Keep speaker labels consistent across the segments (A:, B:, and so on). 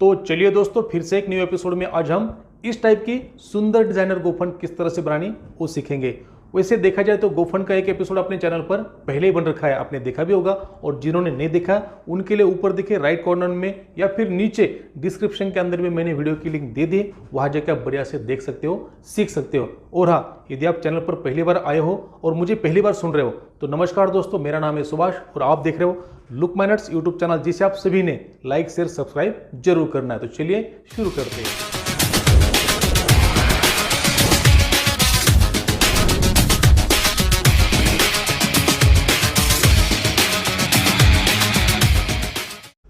A: तो चलिए दोस्तों, फिर से एक न्यू एपिसोड में आज हम इस टाइप की सुंदर डिजाइनर गोफन किस तरह से बनानी वो सीखेंगे। वैसे देखा जाए तो गोफन का एक एपिसोड अपने चैनल पर पहले ही बन रखा है, आपने देखा भी होगा। और जिन्होंने नहीं देखा उनके लिए ऊपर दिखे राइट कॉर्नर में या फिर नीचे डिस्क्रिप्शन के अंदर में मैंने वीडियो की लिंक दे दी, वहां जाकर आप बढ़िया से देख सकते हो, सीख सकते हो। और हाँ, यदि आप चैनल पर पहली बार आए हो और मुझे पहली बार सुन रहे हो तो नमस्कार दोस्तों, मेरा नाम है सुभाष और आप देख रहे हो look my nuts YouTube channel, जिसे आप सभी ने लाइक शेयर सब्सक्राइब जरूर करना है। तो चलिए शुरू करते हैं।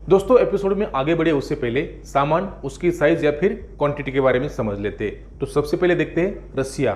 A: दोस्तों, एपिसोड में आगे बढ़े उससे पहले सामान, उसकी साइज या फिर क्वांटिटी के बारे में समझ लेते हैं। तो सबसे पहले देखते हैं रस्सियां।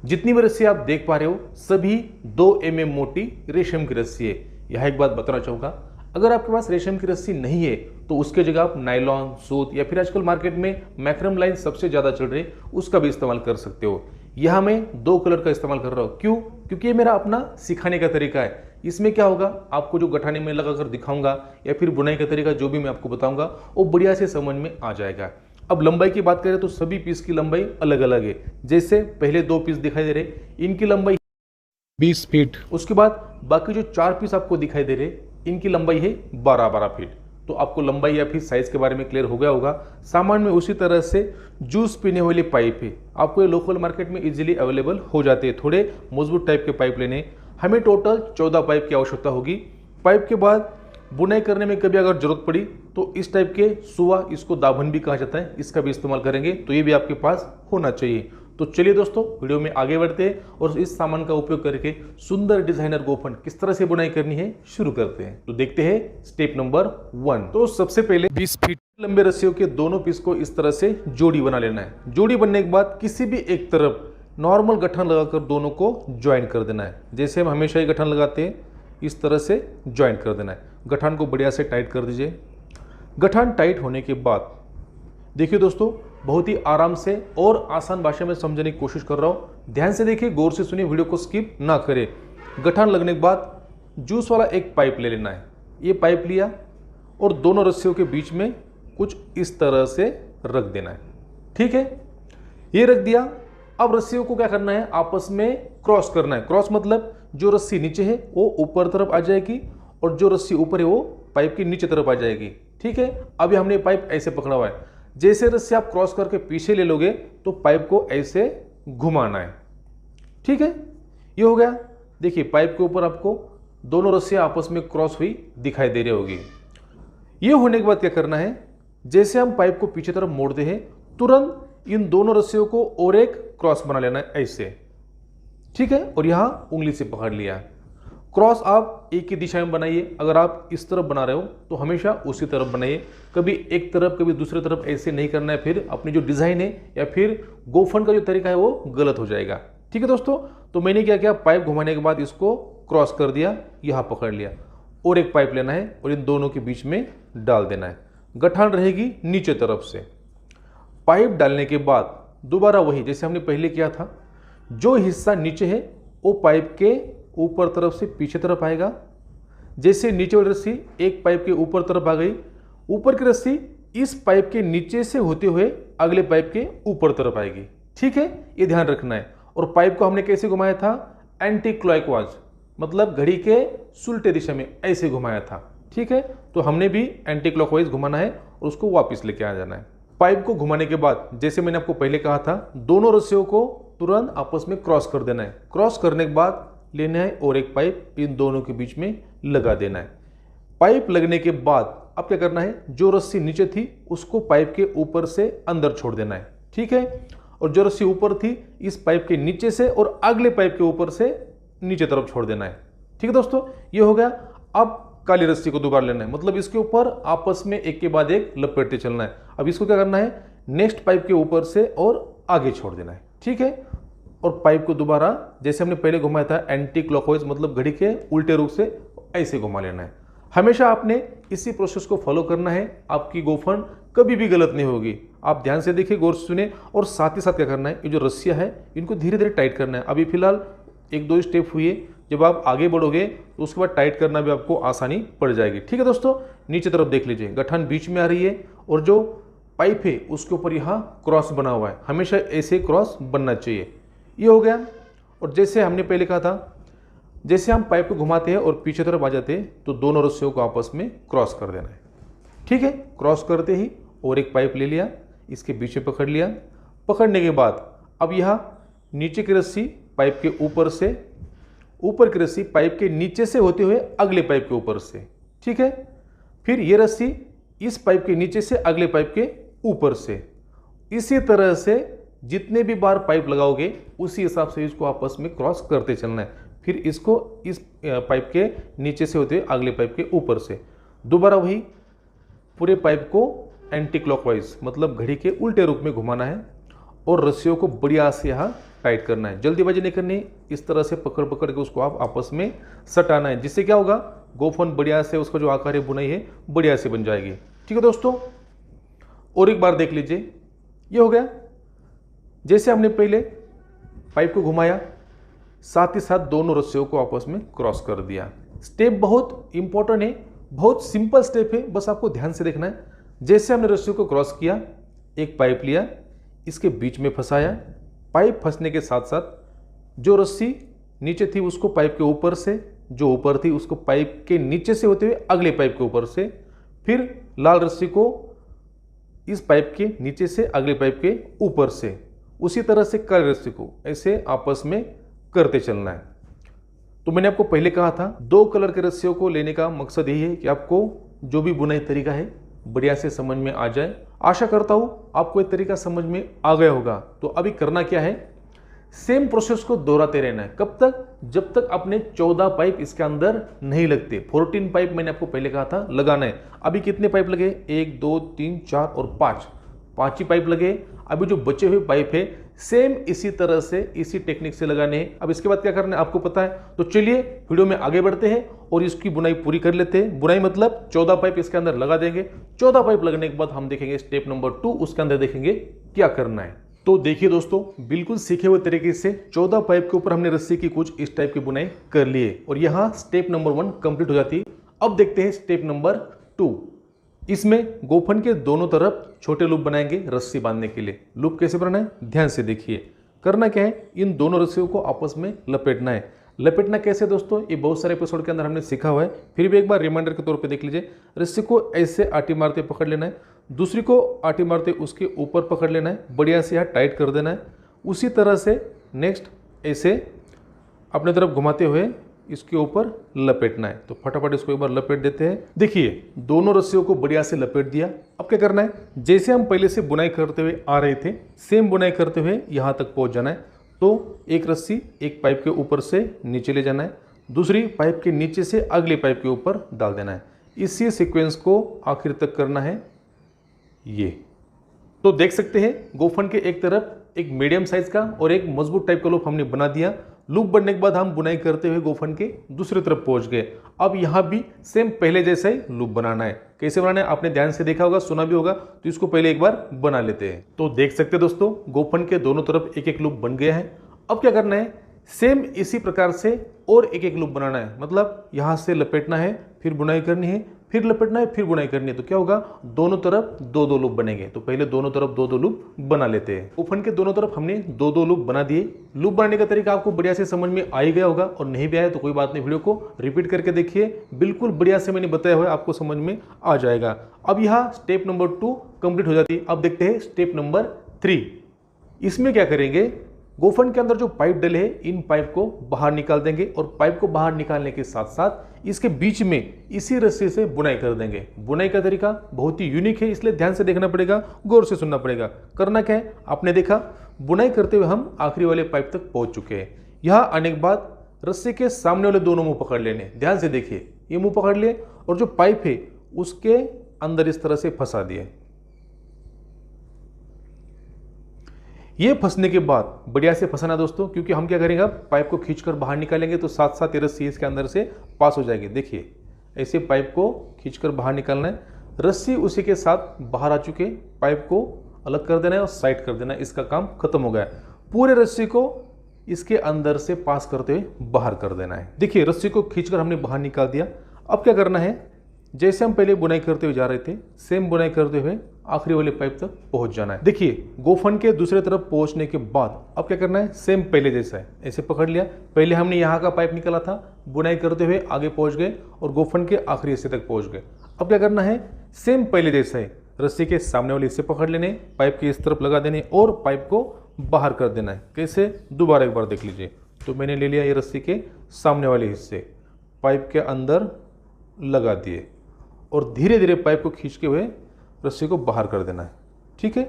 A: जितनी भी रस्सियां आप देख पा रहे हो सभी 2 mm मोटी रेशम की रस्सी है। यह एक बात बताना चाहूंगा, अगर आपके पास रेशम की रस्सी नहीं है तो उसके जगह आप नायलॉन, सूत या फिर आजकल मार्केट में मैक्रम लाइन सबसे ज्यादा चल रही है, उसका भी इस्तेमाल कर सकते हो। यहां मैं 2 कलर का इस्तेमाल कर रहा हूं। क्यों? क्योंकि ये मेरा अपना सिखाने का तरीका है। इसमें क्या होगा, आपको जो गठाने में लगाकर दिखाऊंगा या फिर बुनाई का तरीका जो भी मैं आपको बताऊंगा वो बढ़िया से समझ में आ जाएगा। अब लंबाई की बात करें तो सभी पीस की लंबाई अलग अलग है। जैसे पहले 2 पीस दिखाई दे रहे, इनकी लंबाई
B: 20 फीट।
A: उसके बाद बाकी जो 4 पीस आपको दिखाई दे रहे, इनकी लंबाई है 12-12 फीट। तो आपको लंबाई या फिर साइज के बारे में क्लियर हो गया होगा। सामान में उसी तरह से जूस पीने वाली पाइप है, आपको ये लोकल मार्केट में इजीली अवेलेबल हो जाते हैं। थोड़े मजबूत टाइप के पाइप लेने, हमें टोटल 14 पाइप की आवश्यकता होगी। पाइप के बाद बुनाई करने में कभी अगर जरूरत पड़ी तो इस टाइप के सुआ, इसको दाभन भी कहा जाता है, इसका भी इस्तेमाल करेंगे। तो ये भी आपके पास होना चाहिए। तो चलिए दोस्तों, वीडियो में आगे बढ़ते हैं और इस सामान का उपयोग करके सुंदर डिजाइनर गोफन किस तरह से बुनाई करनी है शुरू करते हैं। तो देखते हैं स्टेप नंबर 1। तो सबसे पहले
B: 20 फीट
A: लंबे रस्सियों के दोनों पीस को इस तरह से जोड़ी बना लेना है। जोड़ी बनने के बाद किसी भी एक तरफ नॉर्मल गठन लगाकर दोनों को ज्वाइन कर देना है। जैसे हम हमेशा ही गठन लगाते हैं, इस तरह से ज्वाइन कर देना है। गठन को बढ़िया से टाइट कर दीजिए। गठन टाइट होने के बाद देखिए दोस्तों, बहुत ही आराम से और आसान भाषा में समझने की कोशिश कर रहा हूं। ध्यान से देखिए, गौर से सुनिए, वीडियो को स्किप ना करें। गठन लगने के बाद जूस वाला एक पाइप ले लेना है। ये पाइप लिया और दोनों रस्सियों के बीच में कुछ इस तरह से रख देना है। ठीक है, ये रख दिया। अब रस्सियों को क्या करना है, आपस में क्रॉस करना है। क्रॉस मतलब जो रस्सी नीचे है वो ऊपर तरफ आ जाएगी और जो रस्सी ऊपर है वो पाइप की नीचे तरफ आ जाएगी। ठीक है, अभी हमने पाइप ऐसे पकड़ा हुआ है। जैसे रस्सी आप क्रॉस करके पीछे ले लोगे तो पाइप को ऐसे घुमाना है। ठीक है, ये हो गया। देखिए, पाइप के ऊपर आपको दोनों रस्सियां आपस में क्रॉस हुई दिखाई दे रही होगी। ये होने के बाद क्या करना है, जैसे हम पाइप को पीछे तरफ मोड़ते हैं तुरंत इन दोनों रस्सियों को और एक क्रॉस बना लेना है ऐसे। ठीक है, और यहां उंगली से पकड़ लिया। क्रॉस आप एक ही दिशा में बनाइए। अगर आप इस तरफ बना रहे हो तो हमेशा उसी तरफ बनाइए, कभी एक तरफ कभी दूसरी तरफ ऐसे नहीं करना है, फिर अपनी जो डिजाइन है या फिर गोफन का जो तरीका है वो गलत हो जाएगा। ठीक है दोस्तों, तो मैंने क्या किया, पाइप घुमाने के बाद इसको क्रॉस कर दिया, यहां पकड़ लिया और एक पाइप लेना है और इन दोनों के बीच में डाल देना है। गठान रहेगी नीचे तरफ से। पाइप डालने के बाद दोबारा वही जैसे हमने पहले किया था, जो हिस्सा नीचे है वो पाइप के ऊपर तरफ से पीछे तरफ आएगा। जैसे नीचे वाली रस्सी एक पाइप के ऊपर तरफ आ गई, ऊपर की रस्सी इस पाइप के नीचे से होते हुए अगले पाइप के ऊपर तरफ आएगी। ठीक है, ये ध्यान रखना है। और पाइप को हमने कैसे घुमाया था, एंटी क्लॉकवाइज, मतलब घड़ी के उल्टे दिशा में ऐसे घुमाया था। ठीक है, तो हमने भी एंटी क्लॉकवाइज घुमाना है और उसको वापस लेके आ जाना है। पाइप को घुमाने के बाद जैसे मैंने आपको पहले कहा था, दोनों रस्सियों को तुरंत आपस में क्रॉस कर देना है। क्रॉस करने के बाद लेना है और एक पाइप इन दोनों के बीच में लगा देना है। पाइप लगने के बाद अब क्या करना है, जो रस्सी नीचे थी उसको पाइप के ऊपर से अंदर छोड़ देना है। ठीक है, और जो रस्सी ऊपर थी इस पाइप के नीचे से और अगले पाइप के ऊपर से नीचे तरफ छोड़ देना है। ठीक है दोस्तों, ये हो गया। अब काली रस्सी को दोबारा लेना है, मतलब इसके ऊपर आपस में एक के बाद एक लपेटते चलना है। अब इसको क्या करना है, नेक्स्ट पाइप के ऊपर से और आगे छोड़ देना है। ठीक है, और पाइप को दोबारा जैसे हमने पहले घुमाया था एंटी क्लॉकवाइज, मतलब घड़ी के उल्टे रुख से ऐसे घुमा लेना है। हमेशा आपने इसी प्रोसेस को फॉलो करना है, आपकी गोफन कभी भी गलत नहीं होगी। आप ध्यान से देखिए, गौर से सुने और साथ ही साथ क्या करना है, ये जो रस्सियां है इनको धीरे धीरे टाइट करना है। अभी फिलहाल 1-2 स्टेप हुई है, जब आप आगे बढ़ोगे तो उसके बाद टाइट करना भी आपको आसानी पड़ जाएगी। ठीक है दोस्तों, नीचे तरफ देख लीजिए, गठन बीच में आ रही है और जो पाइप है उसके ऊपर यहाँ क्रॉस बना हुआ है, हमेशा ऐसे क्रॉस बनना चाहिए। ये हो गया। और जैसे हमने पहले कहा था, जैसे हम पाइप को घुमाते हैं और पीछे तरफ आ जाते हैं तो दोनों रस्सियों को आपस में क्रॉस कर देना है। ठीक है, क्रॉस करते ही और एक पाइप ले लिया, इसके बीच में पकड़ लिया। पकड़ने के बाद अब यहाँ नीचे की रस्सी पाइप के ऊपर से, ऊपर की रस्सी पाइप के नीचे से होते हुए अगले पाइप के ऊपर से। ठीक है, फिर ये रस्सी इस पाइप के नीचे से अगले पाइप के ऊपर से। इसी तरह से जितने भी बार पाइप लगाओगे उसी हिसाब से इसको आपस में क्रॉस करते चलना है। फिर इसको इस पाइप के नीचे से होते हुए अगले पाइप के ऊपर से। दोबारा वही पूरे पाइप को एंटी क्लॉकवाइज मतलब घड़ी के उल्टे रूप में घुमाना है और रस्सियों को बढ़िया से यहाँ टाइट करना है। जल्दीबाजी नहीं करनी, इस तरह से पकड़ पकड़ के उसको आप आपस में सटाना है, जिससे क्या होगा, गोफन बढ़िया से उसका जो आकार है बुनाई है बढ़िया से बन जाएगी। ठीक है दोस्तों, और एक बार देख लीजिए, ये हो गया। जैसे हमने पहले पाइप को घुमाया, साथ ही साथ दोनों रस्सियों को आपस में क्रॉस कर दिया। स्टेप बहुत इंपॉर्टेंट है, बहुत सिंपल स्टेप है, बस आपको ध्यान से देखना है। जैसे हमने रस्सियों को क्रॉस किया, एक पाइप लिया, इसके बीच में फंसाया। पाइप फंसने के साथ साथ जो रस्सी नीचे थी उसको पाइप के ऊपर से, जो ऊपर थी उसको पाइप के नीचे से होते हुए अगले पाइप के ऊपर से, फिर लाल रस्सी को इस पाइप के नीचे से अगले पाइप के ऊपर से, उसी तरह से काली रस्सी को ऐसे आपस में करते चलना है। तो मैंने आपको पहले कहा था, दो कलर के रस्सियों को लेने का मकसद यही है कि आपको जो भी बुनाई तरीका है बढ़िया से समझ में आ जाए। आशा करता हूं आपको ये तरीका समझ में आ गया होगा। तो अभी करना क्या है, सेम प्रोसेस को दोहराते रहना है। कब तक, जब तक अपने 14 पाइप इसके अंदर नहीं लगते। 14 पाइप मैंने आपको पहले कहा था लगाना है। अभी कितने पाइप लगे, 1 2 3 4 और 5 ही पाइप लगे। अभी जो बचे हुए पाइप है सेम इसी तरह से, इसी टेक्निक से लगाने हैं। अब इसके बाद क्या करना है आपको पता है। तो चलिए वीडियो में आगे बढ़ते हैं और इसकी बुनाई पूरी कर लेते हैं। बुनाई मतलब 14 पाइप इसके अंदर लगा देंगे। 14 पाइप लगने के बाद हम देखेंगे स्टेप नंबर 2, उसके अंदर देखेंगे क्या करना है। तो देखिए दोस्तों, बिल्कुल सीखे हुए तरीके से 14 पाइप के ऊपर हमने रस्सी की कुछ इस टाइप की बुनाई कर ली है और यहाँ स्टेप नंबर 1 कंप्लीट हो जाती है। अब देखते हैं स्टेप नंबर 2। इसमें गोफन के दोनों तरफ छोटे लूप बनाएंगे रस्सी बांधने के लिए। लूप कैसे बनाना है ध्यान से देखिए। करना क्या है, इन दोनों रस्सियों को आपस में लपेटना है। लपेटना कैसे दोस्तों, ये बहुत सारे एपिसोड के अंदर हमने सीखा हुआ है, फिर भी एक बार रिमाइंडर के तौर पे देख लीजिए। रस्सी को ऐसे आटी मारते पकड़ लेना है, दूसरी को आटी मारते उसके ऊपर पकड़ लेना है, बढ़िया से यहाँ टाइट कर देना है। उसी तरह से नेक्स्ट ऐसे अपने तरफ घुमाते हुए इसके ऊपर लपेटना है। तो फटाफट इसको एक बार लपेट देते हैं। देखिए दोनों रस्सियों को बढ़िया से लपेट दिया। अब क्या करना है, जैसे हम पहले से बुनाई करते हुए आ रहे थे सेम बुनाई करते हुए यहाँ तक पहुँच जाना है। तो एक रस्सी एक पाइप के ऊपर से नीचे ले जाना है, दूसरी पाइप के नीचे से अगले पाइप के ऊपर डाल देना है। इसी सीक्वेंस को आखिर तक करना है ये। तो देख सकते हैं गोफन के एक तरफ एक मीडियम साइज का और एक मजबूत टाइप का लूप हमने बना दिया। लूप बनने के बाद हम बुनाई करते हुए गोफन के दूसरी तरफ पहुंच गए। अब यहाँ भी सेम पहले जैसा ही लूप बनाना है। कैसे बनाना है आपने ध्यान से देखा होगा, सुना भी होगा, तो इसको पहले एक बार बना लेते हैं। तो देख सकते हैं दोस्तों, गोफन के दोनों तरफ एक एक लूप बन गया है। अब क्या करना है, सेम इसी प्रकार से और एक एक लूप बनाना है। मतलब यहाँ से लपेटना है, फिर बुनाई करनी है, फिर लपेटना है, फिर बुनाई करनी है। तो क्या होगा, दोनों तरफ दो दो लूप बनेंगे। तो पहले दोनों तरफ दो दो लूप बना लेते हैं। गोफन के दोनों तरफ हमने दो दो लूप बना दिए। लूप बनाने का तरीका आपको बढ़िया से समझ में आ ही गया होगा, और नहीं भी आया तो कोई बात नहीं, वीडियो को रिपीट करके देखिए, बिल्कुल बढ़िया से मैंने बताया हुआ है, आपको समझ में आ जाएगा। अब यहाँ स्टेप नंबर 2 कंप्लीट हो जाती है। अब देखते हैं स्टेप नंबर 3। इसमें क्या करेंगे, गोफन के अंदर जो पाइप डले हैं इन पाइप को बाहर निकाल देंगे और पाइप को बाहर निकालने के साथ साथ इसके बीच में इसी रस्सी से बुनाई कर देंगे। बुनाई का तरीका बहुत ही यूनिक है, इसलिए ध्यान से देखना पड़ेगा, गौर से सुनना पड़ेगा। करना क्या है, आपने देखा बुनाई करते हुए हम आखिरी वाले पाइप तक पहुंच चुके हैं। यहाँ आने के बाद रस्सी के सामने वाले दोनों मुंह पकड़ लेने। ध्यान से देखिए, ये मुंह पकड़ लिए और जो पाइप है उसके अंदर इस तरह से फंसा दिए। ये फंसने के बाद बढ़िया से फंसाना दोस्तों, क्योंकि हम क्या करेंगे, अब पाइप को खींचकर बाहर निकालेंगे तो साथ साथ ये रस्सी इसके अंदर से पास हो जाएगी। देखिए ऐसे पाइप को खींचकर बाहर निकालना है, रस्सी उसी के साथ बाहर आ चुके, पाइप को अलग कर देना है और साइड कर देना है। इसका काम खत्म हो गया। पूरे रस्सी को इसके अंदर से पास करते हुए बाहर कर देना है। देखिए रस्सी को खींचकर हमने बाहर निकाल दिया। अब क्या करना है, जैसे हम पहले बुनाई करते हुए जा रहे थे, सेम बुनाई करते हुए आखिरी वाले पाइप तक पहुंच जाना है। देखिए गोफन के दूसरे तरफ पहुंचने के बाद अब क्या करना है, सेम पहले जैसा है, ऐसे पकड़ लिया। पहले हमने यहाँ का पाइप निकाला था, बुनाई करते हुए आगे पहुंच गए और गोफन के आखिरी हिस्से तक पहुंच गए। अब क्या करना है, सेम पहले जैसा है, रस्सी के सामने वाले हिस्से पकड़ लेने, पाइप के इस तरफ लगा देने और पाइप को बाहर कर देना है। कैसे, दोबारा एक बार देख लीजिए। तो मैंने ले लिया ये रस्सी के सामने वाले हिस्से, पाइप के अंदर लगा दिए और धीरे धीरे पाइप को खींचते हुए रस्सी को बाहर कर देना है। ठीक है,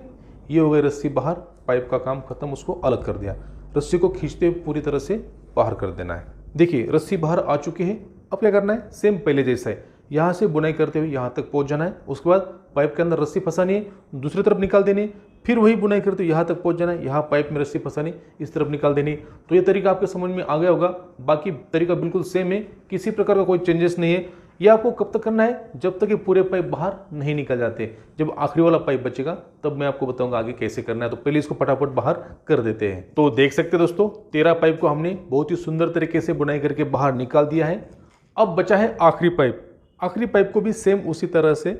A: ये हो गई रस्सी बाहर, पाइप का काम खत्म, उसको अलग कर दिया। रस्सी को खींचते हुए पूरी तरह से बाहर कर देना है। देखिए रस्सी बाहर आ चुकी है। अब क्या करना है, सेम पहले जैसा है, यहाँ से बुनाई करते हुए यहाँ तक पहुँच जाना है। उसके बाद पाइप के अंदर रस्सी फंसानी है, दूसरी तरफ निकाल देनी है, फिर वही बुनाई करते हुए यहाँ तक पहुँच जाना है। यहाँ पाइप में रस्सी फंसानी, इस तरफ निकाल देनी। तो ये तरीका आपके समझ में आ गया होगा। बाकी तरीका बिल्कुल सेम है, किसी प्रकार का कोई चेंजेस नहीं है। ये आपको कब तक करना है, जब तक ये पूरे पाइप बाहर नहीं निकल जाते। जब आखिरी वाला पाइप बचेगा तब मैं आपको बताऊंगा आगे कैसे करना है। तो पहले इसको फटाफट बाहर कर देते हैं। तो देख सकते हैं दोस्तों, 13 पाइप को हमने बहुत ही सुंदर तरीके से बुनाई करके बाहर निकाल दिया है। अब बचा है आखिरी पाइप। आखिरी पाइप को भी सेम उसी तरह से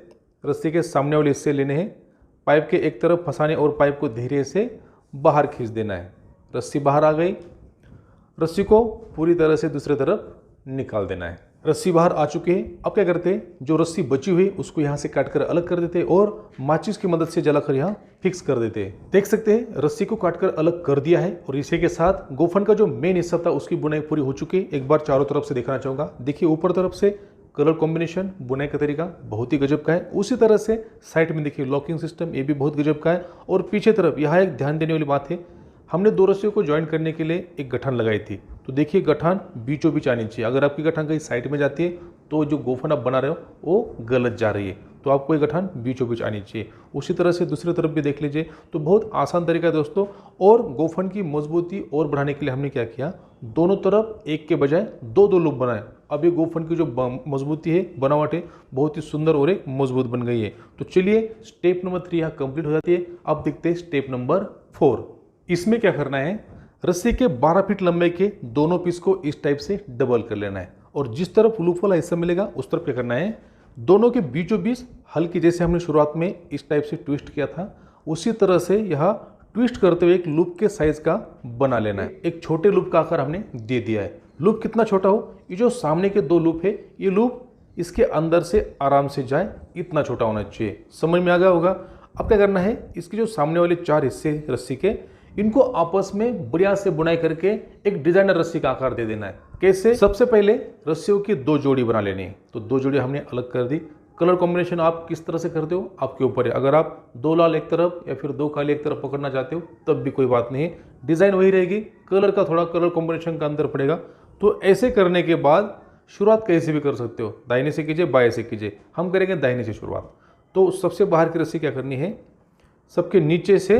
A: रस्सी के सामने वाले हिस्से लेने हैं, पाइप के एक तरफ फंसाने और पाइप को धीरे से बाहर खींच देना है। रस्सी बाहर आ गई, रस्सी को पूरी तरह से दूसरी तरफ निकाल देना है। रस्सी बाहर आ चुकी है। अब क्या करते हैं, जो रस्सी बची हुई उसको यहाँ से काट कर अलग कर देते हैं और माचिस की मदद से जलाकर यहाँ फिक्स कर देते हैं। देख सकते हैं रस्सी को काटकर अलग कर दिया है और इसी के साथ गोफन का जो मेन हिस्सा था उसकी बुनाई पूरी हो चुकी है। एक बार चारों तरफ से दिखाना चाहूँगा। देखिए ऊपर तरफ से कलर कॉम्बिनेशन, बुनाई का तरीका बहुत ही गजब का है। उसी तरह से साइड में देखिए लॉकिंग सिस्टम, ये भी बहुत गजब का है। और पीछे तरफ यहाँ एक ध्यान देने वाली बात है, हमने दो रस्सियों को ज्वाइन करने के लिए एक गठान लगाई थी। तो देखिए गठान बीचों बीच आनी चाहिए। अगर आपकी गठान कहीं साइड में जाती है तो जो गोफन आप बना रहे हो वो गलत जा रही है। तो आपको ये गठान बीचों बीच आनी चाहिए। उसी तरह से दूसरी तरफ भी देख लीजिए। तो बहुत आसान तरीका है दोस्तों। और गोफन की मजबूती और बढ़ाने के लिए हमने क्या किया, दोनों तरफ एक के बजाय दो दो लूप बनाए। अब ये गोफन की जो मजबूती है, बनावट है, बहुत ही सुंदर और एक मजबूत बन गई है। तो चलिए स्टेप नंबर 3 यहाँ कंप्लीट हो जाती है। अब देखते हैं स्टेप नंबर 4। इसमें क्या करना है, रस्सी के 12 फीट लंबाई के दोनों पीस को इस टाइप से डबल कर लेना है और जिस तरफ लूप वाला हिस्सा मिलेगा उस तरफ क्या करना है, दोनों के बीचों बीच हल्की, जैसे हमने शुरुआत में इस टाइप से ट्विस्ट किया था उसी तरह से यहाँ ट्विस्ट करते हुए एक लूप के साइज का बना लेना है। एक छोटे लूप का आकार हमने दे दिया है। लूप कितना छोटा हो, ये जो सामने के दो लूप है ये लूप इसके अंदर से आराम से जाए, इतना छोटा होना चाहिए। समझ में आ गया होगा। अब क्या करना है, इसके जो सामने वाले 4 हिस्से रस्सी के, इनको आपस में बढ़िया से बुनाई करके एक डिजाइनर रस्सी का आकार दे देना है। कैसे, सबसे पहले रस्सियों की 2 जोड़ी बना लेनी है। तो 2 जोड़ी हमने अलग कर दी। कलर कॉम्बिनेशन आप किस तरह से करते हो आपके ऊपर है। अगर आप 2 लाल एक तरफ या फिर 2 काले एक तरफ पकड़ना चाहते हो तब भी कोई बात नहीं है, डिजाइन वही रहेगी, कलर का थोड़ा कलर कॉम्बिनेशन का अंदर पड़ेगा। तो ऐसे करने के बाद शुरुआत कैसे भी कर सकते हो, दाहिने से कीजिए बाएं से कीजिए। हम करेंगे दाहिने से शुरुआत। तो सबसे बाहर की रस्सी क्या करनी है, सबके नीचे से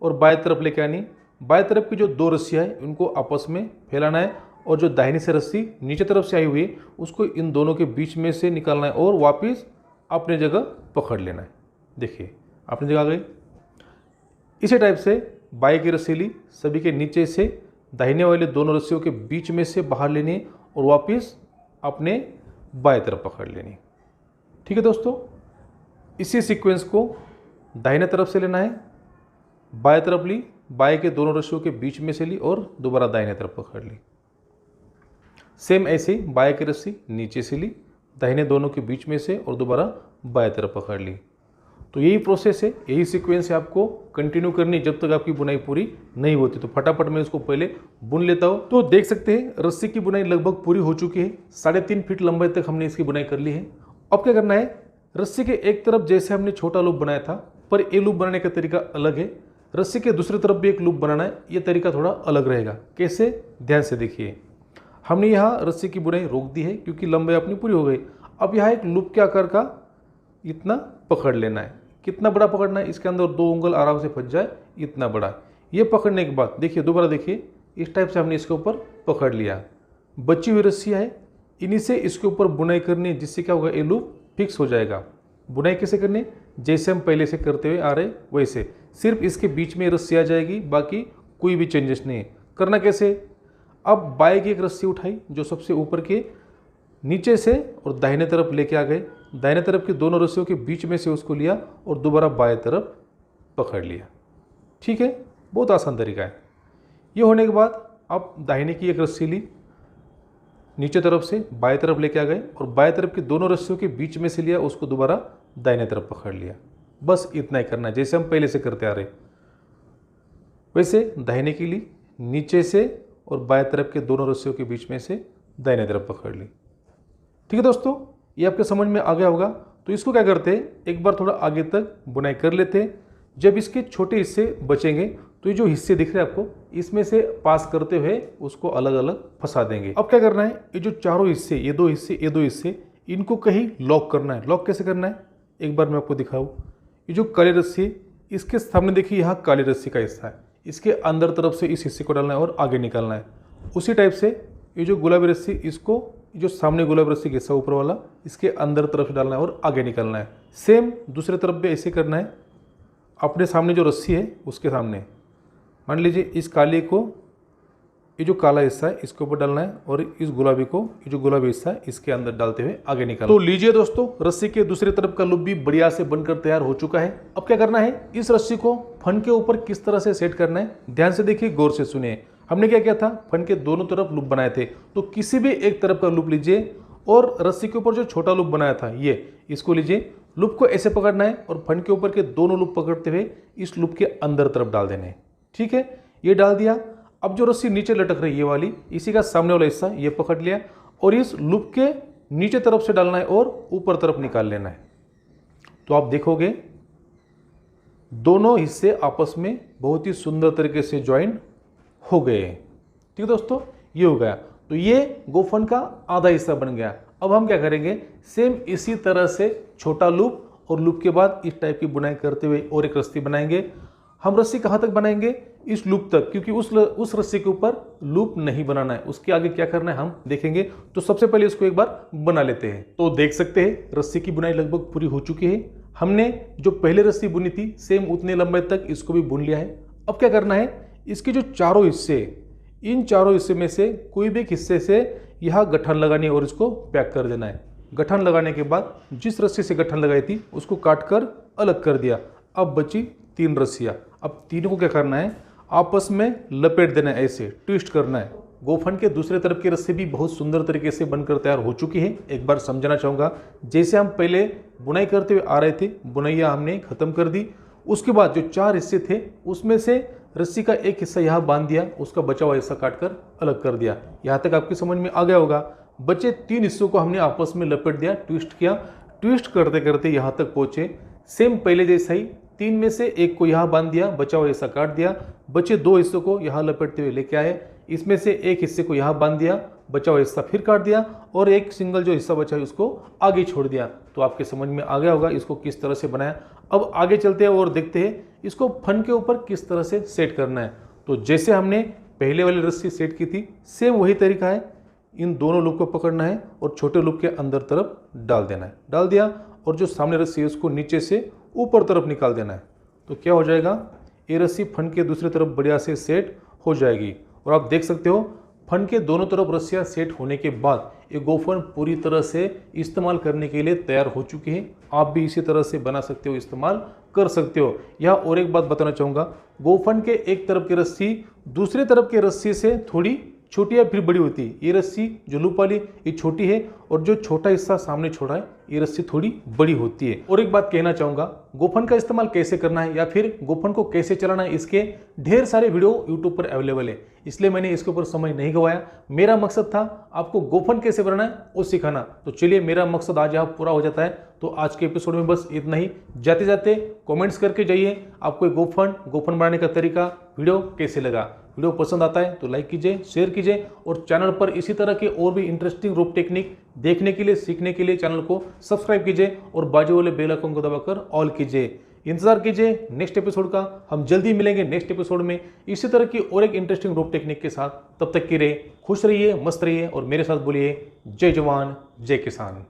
A: और बाएं तरफ लेके आनी। बाएं तरफ की जो 2 रस्सियाँ हैं उनको आपस में फैलाना है और जो दाहिनी से रस्सी नीचे तरफ से आई हुई है उसको इन दोनों के बीच में से निकालना है और वापस अपने जगह पकड़ लेना है। देखिए अपनी जगह आ गई। इसी टाइप से बाएं की रस्सी ली, सभी के नीचे से दाहिने वाले दोनों रस्सियों के बीच में से बाहर लेनी और वापस अपने बाएं तरफ पकड़ लेनी। ठीक है दोस्तों, इसी सीक्वेंस को दाहिने तरफ से लेना है। बाएं तरफ ली, बाएं के दोनों रस्सियों के बीच में से ली और दोबारा दाहिने तरफ पकड़ ली। सेम ऐसे ही बाएं की रस्सी नीचे से ली, दाहिने दोनों के बीच में से और दोबारा बाएं तरफ पकड़ ली। तो यही प्रोसेस है, यही सीक्वेंस है, आपको कंटिन्यू करनी जब तक आपकी बुनाई पूरी नहीं होती। तो फटाफट मैं इसको पहले बुन लेता हूँ। तो देख सकते हैं रस्सी की बुनाई लगभग पूरी हो चुकी है। 3.5 फीट लंबाई तक हमने इसकी बुनाई कर ली है। अब क्या करना है, रस्सी के एक तरफ जैसे हमने छोटा लूप बनाया था, पर ये लूप बनाने का तरीका अलग है। रस्सी के दूसरी तरफ भी एक लूप बनाना है, ये तरीका थोड़ा अलग रहेगा। कैसे, ध्यान से देखिए। हमने यहाँ रस्सी की बुनाई रोक दी है क्योंकि लंबाई अपनी पूरी हो गई। अब यहाँ एक लूप के आकार का इतना पकड़ लेना है। कितना बड़ा पकड़ना है, इसके अंदर 2 उंगल आराम से फंस जाए, इतना बड़ा। ये पकड़ने के बाद देखिए, दोबारा देखिए, इस टाइप से हमने इसके ऊपर पकड़ लिया। बची हुई रस्सियाँ है, इन्हीं से इसके ऊपर बुनाई करनी है, जिससे क्या होगा, ये लूप फिक्स हो जाएगा। बुनाई कैसे करनी, जैसे हम पहले से करते हुए आ रहे वैसे, सिर्फ इसके बीच में रस्सी आ जाएगी, बाकी कोई भी चेंजेस नहीं है। करना कैसे, अब बाएं की एक रस्सी उठाई जो सबसे ऊपर के नीचे से और दाहिने तरफ लेके आ गए, दाहिने तरफ की दोनों रस्सियों के बीच में से उसको लिया और दोबारा बाएं तरफ पकड़ लिया। ठीक है, बहुत आसान तरीका है। ये होने के बाद आप दाहिने की एक रस्सी ली, नीचे तरफ से बाएं तरफ लेके आ गए और बाएं तरफ की दोनों रस्सियों के बीच में से लिया, उसको दोबारा दाहिने तरफ पकड़ लिया। बस इतना ही करना है, जैसे हम पहले से करते आ रहे। वैसे दाहिने की ली, नीचे से और बाएं तरफ के दोनों रस्सियों के बीच में से दाहिने तरफ पकड़ ली। ठीक है दोस्तों, ये आपके समझ में आ गया होगा। तो इसको क्या करते हैं, एक बार थोड़ा आगे तक बुनाई कर लेते हैं। जब इसके छोटे हिस्से बचेंगे तो ये जो हिस्से दिख रहे हैं आपको, इसमें से पास करते हुए उसको अलग अलग फंसा देंगे। अब क्या करना है, ये जो चारों हिस्से, ये दो हिस्से, इनको कहीं लॉक करना है। लॉक कैसे करना है, एक बार मैं आपको दिखाऊं। ये जो काली रस्सी है, इसके सामने देखिए यहाँ काली रस्सी का हिस्सा है, इसके अंदर तरफ से इस हिस्से को डालना है और आगे निकालना है। उसी टाइप से ये जो गुलाबी रस्सी, इसको जो सामने गुलाबी रस्सी का हिस्सा ऊपर वाला, इसके अंदर तरफ डालना है और आगे निकालना है। सेम दूसरे तरफ भी ऐसे करना है। अपने सामने जो रस्सी है उसके सामने मान लीजिए इस काली को, ये जो काला हिस्सा है इसके ऊपर डालना है और इस गुलाबी को, ये जो गुलाबी हिस्सा है इसके अंदर डालते हुए आगे निकालना। तो लीजिए दोस्तों, रस्सी के दूसरी तरफ का लूप भी बढ़िया से बनकर तैयार हो चुका है। अब क्या करना है, इस रस्सी को फन के ऊपर किस तरह से सेट करना है, ध्यान से देखिए, गौर से सुनिए। हमने क्या किया था, फन के दोनों तरफ लूप बनाए थे। तो किसी भी एक तरफ का लूप लीजिए और रस्सी के ऊपर जो छोटा लूप बनाया था ये, इसको लीजिए। लूप को ऐसे पकड़ना है और फन के ऊपर के दोनों लूप पकड़ते हुए इस लूप के अंदर तरफ डाल देने हैं। ठीक है, ये डाल दिया। अब जो रस्सी नीचे लटक रही है ये वाली, इसी का सामने वाला हिस्सा ये पकड़ लिया और इस लूप के नीचे तरफ से डालना है और ऊपर तरफ निकाल लेना है। तो आप देखोगे दोनों हिस्से आपस में बहुत ही सुंदर तरीके से ज्वाइन हो गए हैं। ठीक है दोस्तों, ये हो गया। तो ये गोफन का आधा हिस्सा बन गया। अब हम क्या करेंगे, सेम इसी तरह से छोटा लूप और लूप के बाद इस टाइप की बुनाई करते हुए और एक रस्सी बनाएंगे। हम रस्सी कहाँ तक बनाएंगे, इस लूप तक, क्योंकि उस रस्सी के ऊपर लूप नहीं बनाना है। उसके आगे क्या करना है हम देखेंगे। तो सबसे पहले इसको एक बार बना लेते हैं। तो देख सकते हैं रस्सी की बुनाई लगभग पूरी हो चुकी है। हमने जो पहले रस्सी बुनी थी सेम उतने लंबाई तक इसको भी बुन लिया है। अब क्या करना है, इसके जो चारों हिस्से, इन चारों हिस्से में से कोई भी एक हिस्से से यह गठान लगानी है और इसको पैक कर देना है। गठान लगाने के बाद जिस रस्सी से गठान लगाई थी उसको काट कर अलग कर दिया। अब बची 3 रस्सियाँ। अब तीनों को क्या करना है, आपस में लपेट देना है, ऐसे ट्विस्ट करना है। गोफन के दूसरे तरफ की रस्सी भी बहुत सुंदर तरीके से बनकर तैयार हो चुकी है। एक बार समझाना चाहूँगा, जैसे हम पहले बुनाई करते हुए आ रहे थे, बुनाइयाँ हमने खत्म कर दी। उसके बाद जो 4 हिस्से थे उसमें से रस्सी का एक हिस्सा यहाँ बांध दिया, उसका बचा हुआ हिस्सा काटकर अलग कर दिया। यहाँ तक आपकी समझ में आ गया होगा। बचे 3 हिस्सों को हमने आपस में लपेट दिया, ट्विस्ट किया। ट्विस्ट करते करते यहाँ तक पहुँचे, सेम पहले जैसा ही 3 में से एक को यहाँ बांध दिया, बचा हुआ हिस्सा काट दिया। बचे 2 हिस्सों को यहाँ लपेटते हुए लेके आए, इसमें से एक हिस्से को यहाँ बांध दिया, बचा हुआ हिस्सा फिर काट दिया और एक सिंगल जो हिस्सा बचा है उसको आगे छोड़ दिया। तो आपके समझ में आ गया होगा इसको किस तरह से बनाया। अब आगे चलते हैं और देखते हैं इसको फन के ऊपर किस तरह से सेट करना है। तो जैसे हमने पहले वाली रस्सी सेट की थी, सेम वही तरीका है। इन दोनों लूप को पकड़ना है और छोटे लूप के अंदर तरफ डाल देना है। डाल दिया और जो सामने रस्सी है उसको नीचे से ऊपर तरफ निकाल देना है। तो क्या हो जाएगा, ये रस्सी फन के दूसरी तरफ बढ़िया से सेट हो जाएगी। और आप देख सकते हो फन के दोनों तरफ रस्सियाँ सेट होने के बाद ये गोफन पूरी तरह से इस्तेमाल करने के लिए तैयार हो चुकी है। आप भी इसी तरह से बना सकते हो, इस्तेमाल कर सकते हो। यहाँ और एक बात बताना चाहूँगा, गोफन के एक तरफ की रस्सी दूसरे तरफ के रस्सी से थोड़ी छोटी या फिर बड़ी होती है। ये रस्सी जो लूप वाली ये छोटी है और जो छोटा हिस्सा सामने छोड़ा है ये रस्सी थोड़ी बड़ी होती है। और एक बात कहना चाहूँगा, गोफन का इस्तेमाल कैसे करना है या फिर गोफन को कैसे चलाना है, इसके ढेर सारे वीडियो यूट्यूब पर अवेलेबल है, इसलिए मैंने इसके ऊपर समय नहीं गवाया। मेरा मकसद था आपको गोफन कैसे बनाना है वो सिखाना। तो चलिए, मेरा मकसद आज यहाँ पूरा हो जाता है। तो आज के एपिसोड में बस इतना ही। जाते जाते कमेंट्स करके जाइए आपको गोफन बनाने का तरीका वीडियो कैसे लगा। वीडियो पसंद आता है तो लाइक कीजिए, शेयर कीजिए और चैनल पर इसी तरह के और भी इंटरेस्टिंग रोप टेक्निक देखने के लिए, सीखने के लिए चैनल को सब्सक्राइब कीजिए और बाजू वाले बेल आइकन को दबाकर ऑल कीजिए। इंतजार कीजिए नेक्स्ट एपिसोड का। हम जल्दी मिलेंगे नेक्स्ट एपिसोड में इसी तरह की और एक इंटरेस्टिंग रोप टेक्निक के साथ। तब तक के लिए खुश रहिए, मस्त रहिए और मेरे साथ बोलिए जय जवान जय किसान।